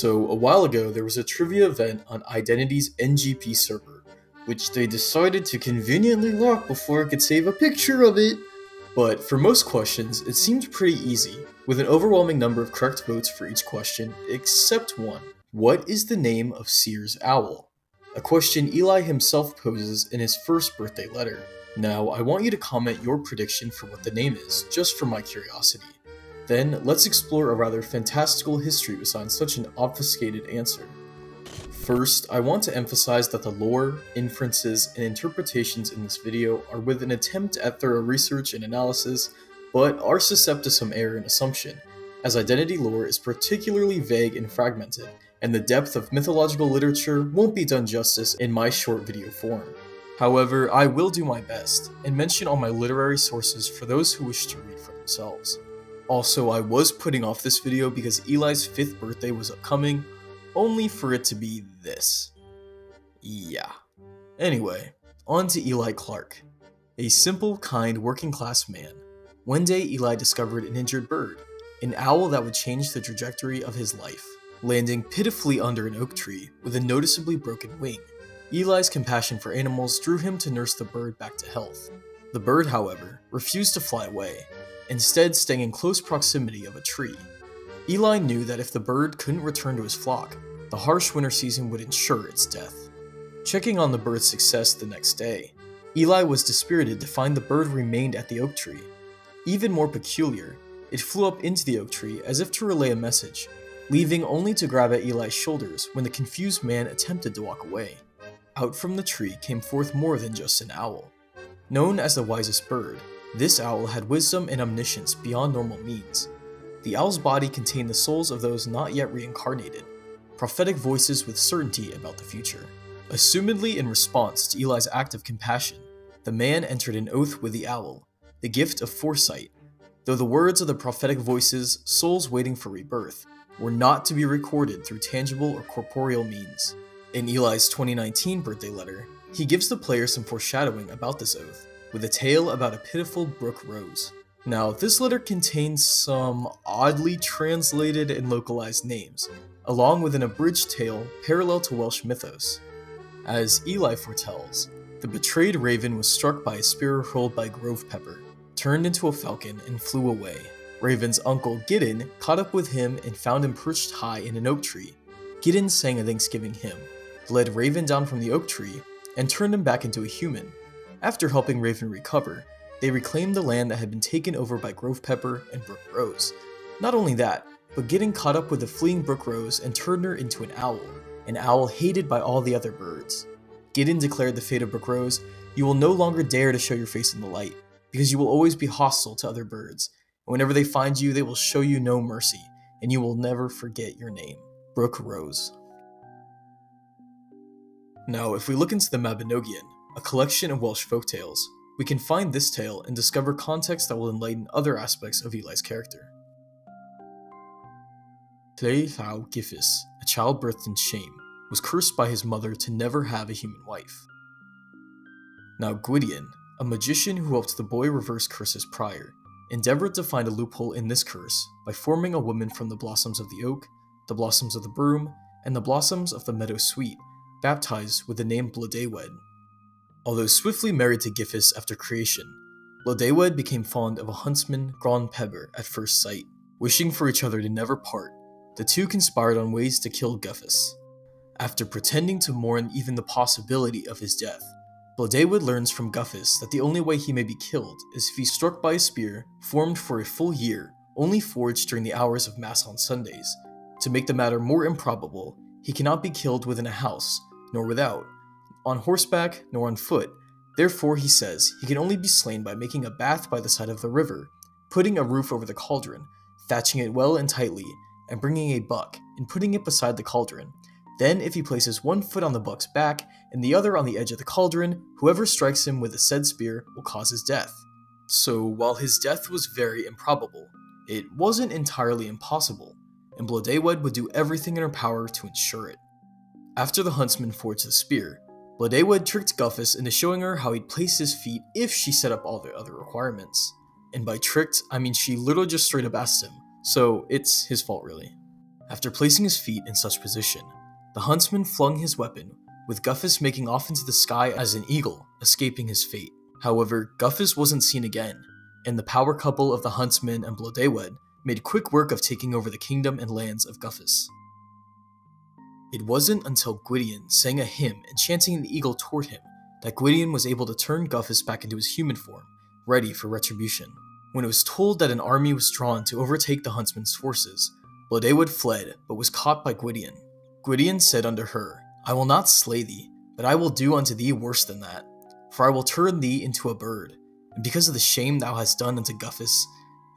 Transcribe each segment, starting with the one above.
So a while ago, there was a trivia event on Identity's NGP server, which they decided to conveniently lock before I could save a picture of it. But for most questions, it seemed pretty easy, with an overwhelming number of correct votes for each question, except one. What is the name of Seer's owl? A question Eli himself poses in his first birthday letter. Now, I want you to comment your prediction for what the name is, just for my curiosity. Then, let's explore a rather fantastical history behind such an obfuscated answer. First, I want to emphasize that the lore, inferences, and interpretations in this video are with an attempt at thorough research and analysis, but are susceptible to some error and assumption, as Identity lore is particularly vague and fragmented, and the depth of mythological literature won't be done justice in my short video form. However, I will do my best, and mention all my literary sources for those who wish to read for themselves. Also, I was putting off this video because Eli's 5th birthday was upcoming, only for it to be this. Yeah. Anyway, on to Eli Clark. A simple, kind, working-class man. One day Eli discovered an injured bird, an owl that would change the trajectory of his life, landing pitifully under an oak tree with a noticeably broken wing. Eli's compassion for animals drew him to nurse the bird back to health. The bird, however, refused to fly away, instead staying in close proximity of a tree. Eli knew that if the bird couldn't return to his flock, the harsh winter season would ensure its death. Checking on the bird's success the next day, Eli was dispirited to find the bird remained at the oak tree. Even more peculiar, it flew up into the oak tree as if to relay a message, leaving only to grab at Eli's shoulders when the confused man attempted to walk away. Out from the tree came forth more than just an owl. Known as the wisest bird, this owl had wisdom and omniscience beyond normal means. The owl's body contained the souls of those not yet reincarnated, prophetic voices with certainty about the future. Assumedly in response to Eli's act of compassion, the man entered an oath with the owl, the gift of foresight, though the words of the prophetic voices, souls waiting for rebirth, were not to be recorded through tangible or corporeal means. In Eli's 2019 birthday letter, he gives the player some foreshadowing about this oath, with a tale about a pitiful Brooke rose. Now, this letter contains some oddly translated and localized names, along with an abridged tale parallel to Welsh mythos. As Eli foretells, the betrayed raven was struck by a spear hurled by Grove Pepper, turned into a falcon, and flew away. Raven's uncle Gideon caught up with him and found him perched high in an oak tree. Gideon sang a Thanksgiving hymn, led Raven down from the oak tree, and turned him back into a human. After helping Raven recover, they reclaimed the land that had been taken over by Grove Pepper and Brooke Rose. Not only that, but Gideon caught up with the fleeing Brooke Rose and turned her into an owl hated by all the other birds. Gideon declared the fate of Brooke Rose: "You will no longer dare to show your face in the light, because you will always be hostile to other birds, and whenever they find you, they will show you no mercy, and you will never forget your name." Brooke Rose. Now, if we look into the Mabinogion, a collection of Welsh folktales, we can find this tale and discover context that will enlighten other aspects of Eli's character. Blodeuwedd Giffis, a child birthed in shame, was cursed by his mother to never have a human wife. Now Gwydion, a magician who helped the boy reverse curses prior, endeavored to find a loophole in this curse by forming a woman from the blossoms of the oak, the blossoms of the broom, and the blossoms of the meadow sweet, baptized with the name Blodeuwedd. Although swiftly married to Giffis after creation, Blodeuwedd became fond of a huntsman, Grond Pebber, at first sight. Wishing for each other to never part, the two conspired on ways to kill Giffis. After pretending to mourn even the possibility of his death, Blodeuwedd learns from Giffis that the only way he may be killed is if he's struck by a spear formed for a full year, only forged during the hours of Mass on Sundays. To make the matter more improbable, he cannot be killed within a house, nor without, on horseback, nor on foot. Therefore, he says, he can only be slain by making a bath by the side of the river, putting a roof over the cauldron, thatching it well and tightly, and bringing a buck, and putting it beside the cauldron. Then, if he places one foot on the buck's back, and the other on the edge of the cauldron, whoever strikes him with the said spear will cause his death. So, while his death was very improbable, it wasn't entirely impossible, and Blodeuwedd would do everything in her power to ensure it. After the huntsman forged the spear, Blodeuwedd tricked Giffis into showing her how he'd place his feet if she set up all the other requirements. And by tricked, I mean she literally just straight up asked him, so it's his fault really. After placing his feet in such position, the huntsman flung his weapon, with Guffus making off into the sky as an eagle, escaping his fate. However, Guffus wasn't seen again, and the power couple of the huntsman and Blodeuwedd made quick work of taking over the kingdom and lands of Guffus. It wasn't until Gwydion sang a hymn enchanting the eagle toward him that Gwydion was able to turn Guffus back into his human form, ready for retribution. When it was told that an army was drawn to overtake the huntsman's forces, Blodeuwedd fled, but was caught by Gwydion. Gwydion said unto her, I will not slay thee, but I will do unto thee worse than that, for I will turn thee into a bird, and because of the shame thou hast done unto Guffus,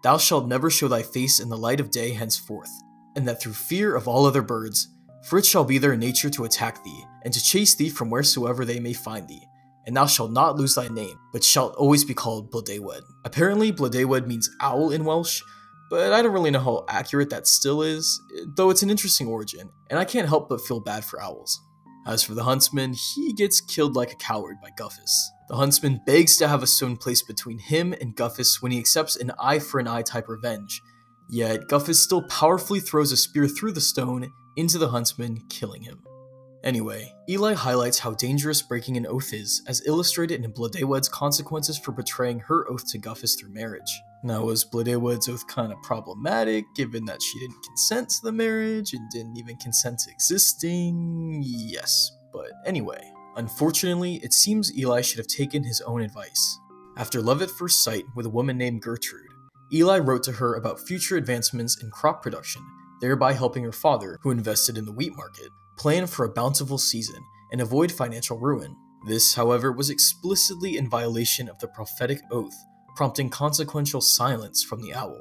thou shalt never show thy face in the light of day henceforth, and that through fear of all other birds, for it shall be their nature to attack thee, and to chase thee from wheresoever they may find thee, and thou shalt not lose thy name, but shalt always be called Blodeuwedd. Apparently, Blodeuwedd means owl in Welsh, but I don't really know how accurate that still is, though it's an interesting origin, and I can't help but feel bad for owls. As for the huntsman, he gets killed like a coward by Guffus. The huntsman begs to have a stone placed between him and Guffus when he accepts an eye for an eye type revenge, yet Guffus still powerfully throws a spear through the stone into the huntsman, killing him. Anyway, Eli highlights how dangerous breaking an oath is, as illustrated in Blodeuwedd's consequences for betraying her oath to Guffus through marriage. Now, was Blodeuwedd's oath kind of problematic, given that she didn't consent to the marriage and didn't even consent to existing? Yes, but anyway. Unfortunately, it seems Eli should have taken his own advice. After love at first sight with a woman named Gertrude, Eli wrote to her about future advancements in crop production, thereby helping her father, who invested in the wheat market, plan for a bountiful season and avoid financial ruin. This, however, was explicitly in violation of the prophetic oath, prompting consequential silence from the owl.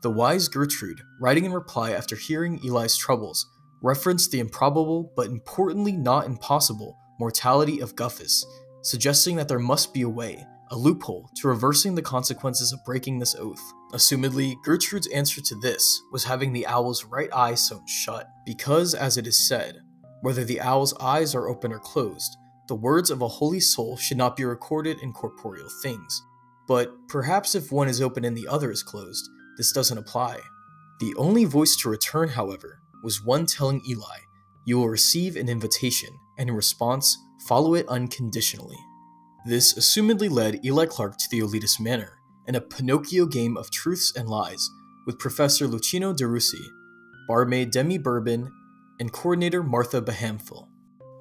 The wise Gertrude, writing in reply after hearing Eli's troubles, referenced the improbable, but importantly not impossible, mortality of Guffus, suggesting that there must be a way, a loophole, to reversing the consequences of breaking this oath. Assumedly, Gertrude's answer to this was having the owl's right eye sewn shut, because, as it is said, whether the owl's eyes are open or closed, the words of a holy soul should not be recorded in corporeal things. But perhaps if one is open and the other is closed, this doesn't apply. The only voice to return, however, was one telling Eli, "You will receive an invitation, and in response, follow it unconditionally." This assumedly led Eli Clark to the Elitist Manor, and a Pinocchio game of truths and lies, with Professor Lucino De Russi, barmaid Demi Bourbon, and coordinator Martha Bahamful.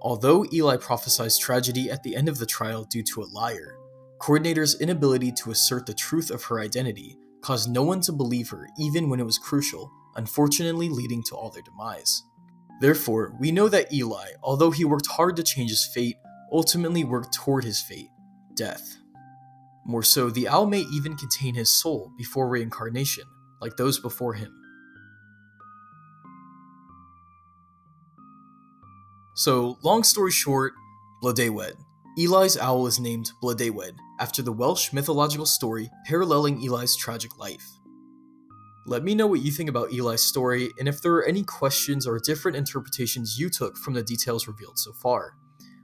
Although Eli prophesied tragedy at the end of the trial due to a liar, coordinator's inability to assert the truth of her identity caused no one to believe her even when it was crucial, unfortunately leading to all their demise. Therefore, we know that Eli, although he worked hard to change his fate, ultimately worked toward his fate, death. More so, the owl may even contain his soul before reincarnation, like those before him. So, long story short, Blodeuwedd. Eli's owl is named Blodeuwedd, after the Welsh mythological story paralleling Eli's tragic life. Let me know what you think about Eli's story, and if there are any questions or different interpretations you took from the details revealed so far.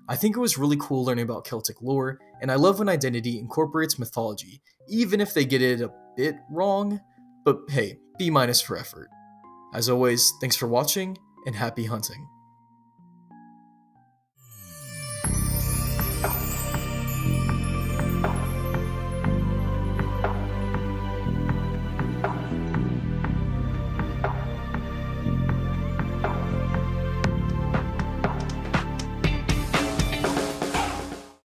I think it was really cool learning about Celtic lore, and I love when identity incorporates mythology, even if they get it a bit wrong, but hey, B- for effort. As always, thanks for watching, and happy hunting.